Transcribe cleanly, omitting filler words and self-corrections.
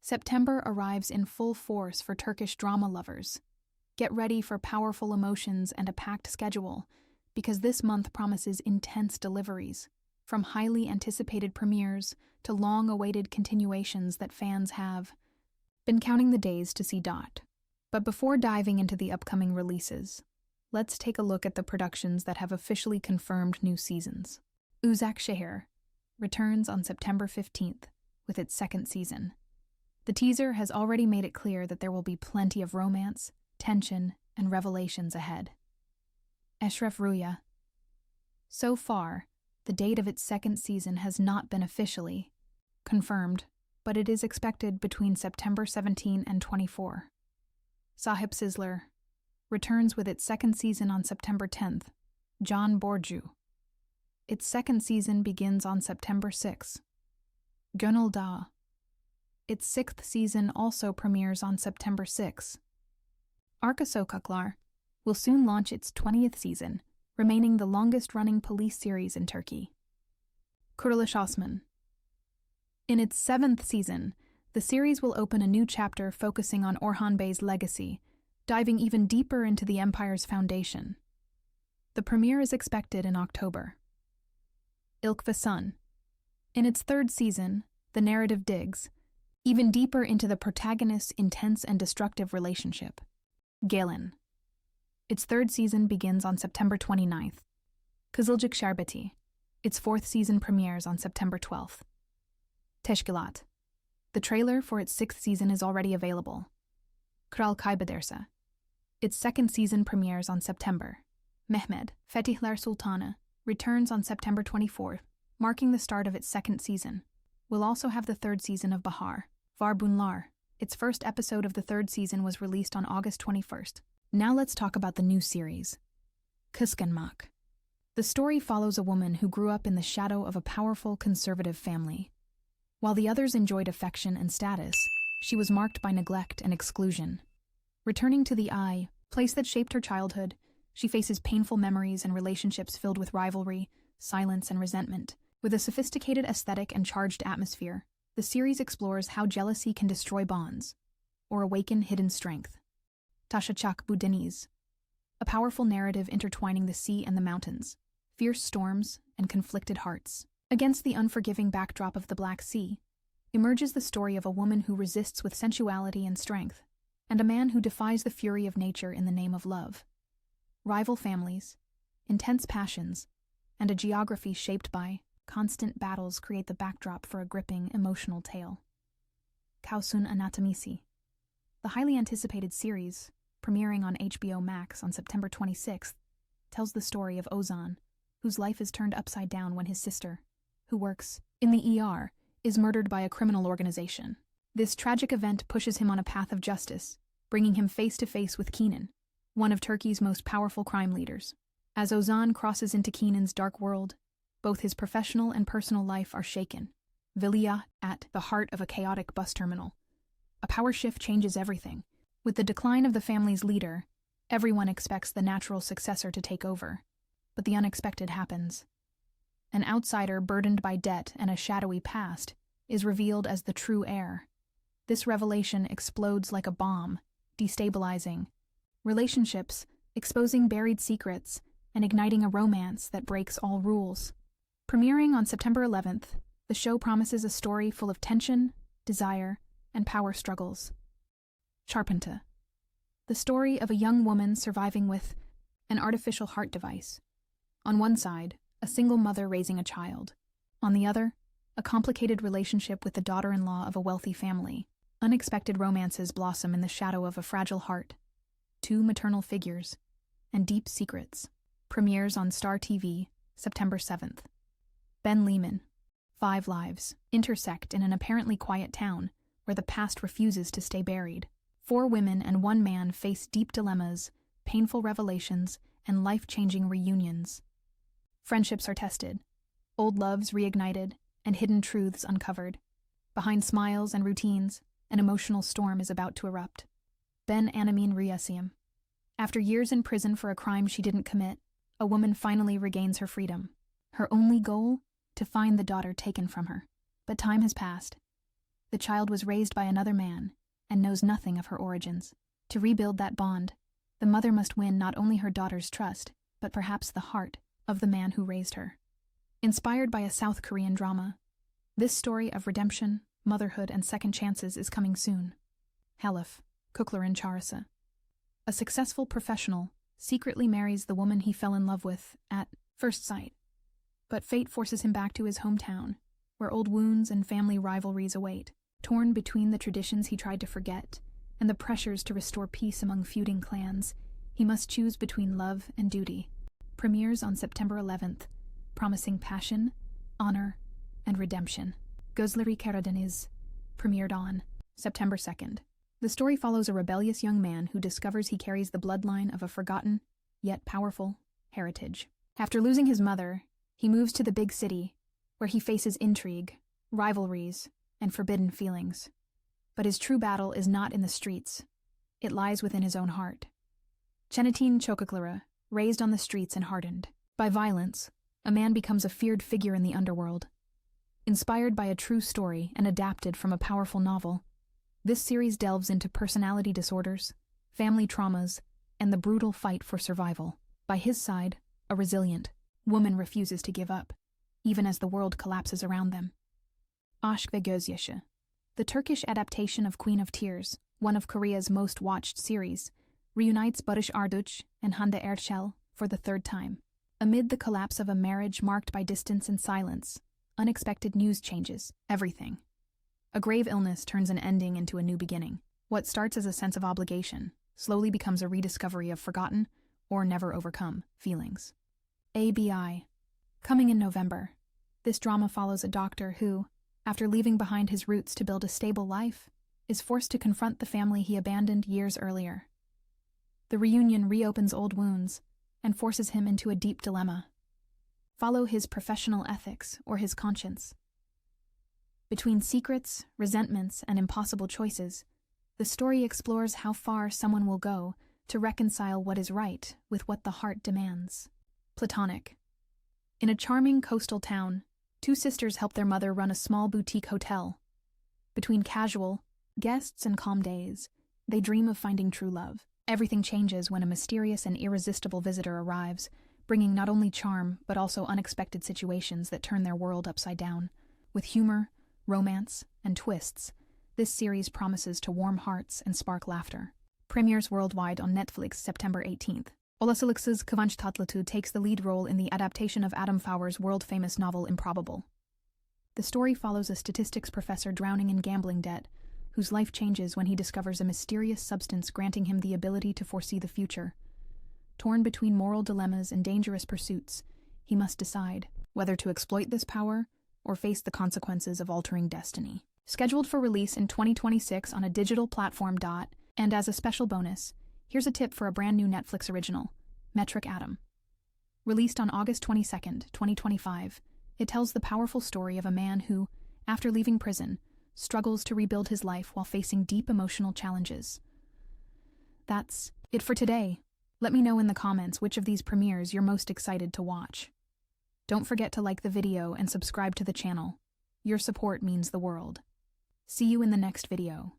September arrives in full force for Turkish drama lovers. Get ready for powerful emotions and a packed schedule, because this month promises intense deliveries, from highly anticipated premieres to long-awaited continuations that fans have been counting the days to see. But before diving into the upcoming releases, let's take a look at the productions that have officially confirmed new seasons. Uzak Şehir returns on September 15th with its second season. The teaser has already made it clear that there will be plenty of romance, tension, and revelations ahead. Eşref Rüya. So far, the date of its second season has not been officially confirmed, but it is expected between September 17 and 24. Sahip Sizzler returns with its second season on September 10th. Can Borcu. Its second season begins on September 6. Gönül Dağı. Its sixth season also premieres on September 6. Arka Sokaklar will soon launch its 20th season, remaining the longest-running police series in Turkey. Kuruluş Osman. In its seventh season, the series will open a new chapter focusing on Orhan Bey's legacy, diving even deeper into the empire's foundation. The premiere is expected in October. İlk ve Son. In its third season, the narrative digs even deeper into the protagonist's intense and destructive relationship. Gelin. Its third season begins on September 29th. Kızılcık Şerbeti. Its fourth season premieres on September 12th. Teşkilat. The trailer for its sixth season is already available. Kral Kaybederse. Its second season premieres on September. Mehmed, Fetihler Sultanı, returns on September 24th, marking the start of its second season. We'll also have the third season of Bahar, Var Bunlar. Its first episode of the third season was released on August 21st. Now let's talk about the new series. Kıskanmak. The story follows a woman who grew up in the shadow of a powerful conservative family. While the others enjoyed affection and status, she was marked by neglect and exclusion. Returning to the place that shaped her childhood, she faces painful memories and relationships filled with rivalry, silence, and resentment. With a sophisticated aesthetic and charged atmosphere, the series explores how jealousy can destroy bonds or awaken hidden strength. Taşacak Bu Deniz. A powerful narrative intertwining the sea and the mountains, fierce storms, and conflicted hearts. Against the unforgiving backdrop of the Black Sea, emerges the story of a woman who resists with sensuality and strength, and a man who defies the fury of nature in the name of love. Rival families, intense passions, and a geography shaped by constant battles create the backdrop for a gripping, emotional tale. Kausun Anatomisi. The highly anticipated series, premiering on HBO Max on September 26th, tells the story of Ozan, whose life is turned upside down when his sister, who works in the ER, is murdered by a criminal organization. This tragic event pushes him on a path of justice, bringing him face to face with Kenan, one of Turkey's most powerful crime leaders. As Ozan crosses into Kenan's dark world, both his professional and personal life are shaken. Vilya, at the heart of a chaotic bus terminal. A power shift changes everything. With the decline of the family's leader, everyone expects the natural successor to take over. But the unexpected happens. An outsider burdened by debt and a shadowy past is revealed as the true heir. This revelation explodes like a bomb, destabilizing relationships, exposing buried secrets, and igniting a romance that breaks all rules. Premiering on September 11th, the show promises a story full of tension, desire, and power struggles. Çarpıntı. The story of a young woman surviving with an artificial heart device. On one side, a single mother raising a child. On the other, a complicated relationship with the daughter-in-law of a wealthy family. Unexpected romances blossom in the shadow of a fragile heart. Two maternal figures, and deep secrets. Premieres on Star TV, September 7th. Ben Lehman. 5 lives intersect in an apparently quiet town where the past refuses to stay buried. 4 women and 1 man face deep dilemmas, painful revelations, and life-changing reunions. Friendships are tested, old loves reignited, and hidden truths uncovered. Behind smiles and routines, an emotional storm is about to erupt. Ben Anamin Rüyasıyım. After years in prison for a crime she didn't commit, a woman finally regains her freedom. Her only goal? To find the daughter taken from her. But time has passed, The child was raised by another man and knows nothing of her origins. To rebuild that bond, the mother must win not only her daughter's trust, but perhaps the heart of the man who raised her. Inspired by a South Korean drama, this story of redemption, motherhood, and second chances is coming soon. Halef, Kukların Çağrısı. A successful professional secretly marries the woman he fell in love with at first sight. But fate forces him back to his hometown, where old wounds and family rivalries await. Torn between the traditions he tried to forget and the pressures to restore peace among feuding clans, he must choose between love and duty. Premieres on September 11th, promising passion, honor, and redemption. Gözleri Karadeniz premiered on September 2nd. The story follows a rebellious young man who discovers he carries the bloodline of a forgotten, yet powerful, heritage. After losing his mother, he moves to the big city, where he faces intrigue, rivalries, and forbidden feelings. But his true battle is not in the streets. It lies within his own heart. Çenetin Çocukları, raised on the streets and hardened by violence, a man becomes a feared figure in the underworld. Inspired by a true story and adapted from a powerful novel, this series delves into personality disorders, family traumas, and the brutal fight for survival. By his side, a resilient woman refuses to give up, even as the world collapses around them. Aşk ve Gözyaşı. The Turkish adaptation of Queen of Tears, one of Korea's most watched series, reunites Barış Arduç and Hande Erçel for the third time. Amid the collapse of a marriage marked by distance and silence, unexpected news changes everything. A grave illness turns an ending into a new beginning. What starts as a sense of obligation slowly becomes a rediscovery of forgotten or never overcome feelings. ABI. Coming in November, this drama follows a doctor who, after leaving behind his roots to build a stable life, is forced to confront the family he abandoned years earlier. The reunion reopens old wounds and forces him into a deep dilemma. Follow his professional ethics or his conscience. Between secrets, resentments, and impossible choices, the story explores how far someone will go to reconcile what is right with what the heart demands. Platonic. In a charming coastal town, two sisters help their mother run a small boutique hotel. Between casual guests and calm days, they dream of finding true love. Everything changes when a mysterious and irresistible visitor arrives, bringing not only charm but also unexpected situations that turn their world upside down. With humor, romance, and twists, this series promises to warm hearts and spark laughter. Premieres worldwide on Netflix September 18th. Olasılıksız Kıvanç Tatlıtuğ takes the lead role in the adaptation of Adam Fowler's world-famous novel Improbable. The story follows a statistics professor drowning in gambling debt, whose life changes when he discovers a mysterious substance granting him the ability to foresee the future. Torn between moral dilemmas and dangerous pursuits, he must decide whether to exploit this power or face the consequences of altering destiny. Scheduled for release in 2026 on a digital platform. And as a special bonus, here's a tip for a brand new Netflix original, Metric Atom. Released on August 22nd, 2025, it tells the powerful story of a man who, after leaving prison, struggles to rebuild his life while facing deep emotional challenges. That's it for today. Let me know in the comments which of these premieres you're most excited to watch. Don't forget to like the video and subscribe to the channel. Your support means the world. See you in the next video.